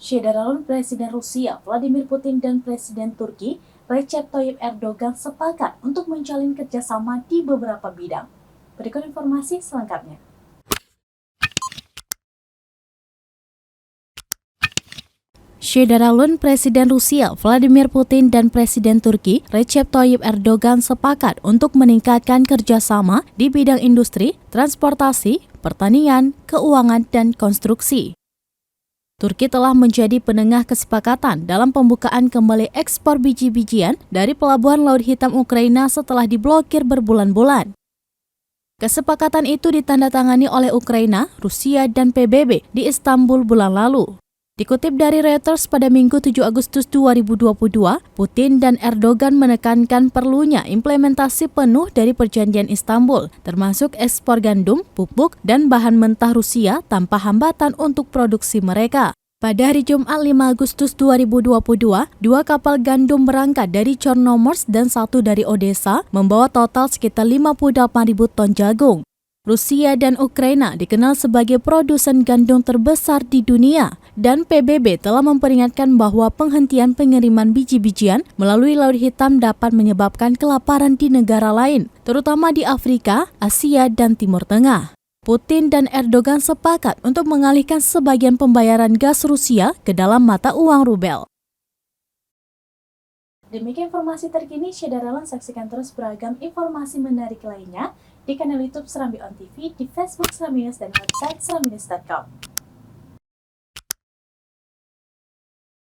Syederalun Presiden Rusia Vladimir Putin dan Presiden Turki Recep Tayyip Erdogan sepakat untuk menjalin kerjasama di beberapa bidang. Berikut informasi selengkapnya. Syederalun Presiden Rusia Vladimir Putin dan Presiden Turki Recep Tayyip Erdogan sepakat untuk meningkatkan kerjasama di bidang industri, transportasi, pertanian, keuangan, dan konstruksi. Turki telah menjadi penengah kesepakatan dalam pembukaan kembali ekspor biji-bijian dari Pelabuhan Laut Hitam Ukraina setelah diblokir berbulan-bulan. Kesepakatan itu ditandatangani oleh Ukraina, Rusia, dan PBB di Istanbul bulan lalu. Dikutip dari Reuters pada Minggu 7 Agustus 2022, Putin dan Erdogan menekankan perlunya implementasi penuh dari perjanjian Istanbul, termasuk ekspor gandum, pupuk, dan bahan mentah Rusia tanpa hambatan untuk produksi mereka. Pada hari Jumat 5 Agustus 2022, 2 kapal gandum berangkat dari Chornomorsk dan 1 dari Odessa, membawa total sekitar 58.000 ton jagung. Rusia dan Ukraina dikenal sebagai produsen gandum terbesar di dunia, dan PBB telah memperingatkan bahwa penghentian pengiriman biji-bijian melalui Laut Hitam dapat menyebabkan kelaparan di negara lain, terutama di Afrika, Asia, dan Timur Tengah. Putin dan Erdogan sepakat untuk mengalihkan sebagian pembayaran gas Rusia ke dalam mata uang rubel. Demikian informasi terkini, Syederalun saksikan terus beragam informasi menarik lainnya di kanal YouTube Serambi On TV, di Facebook Serambi News, dan website serambinews.com.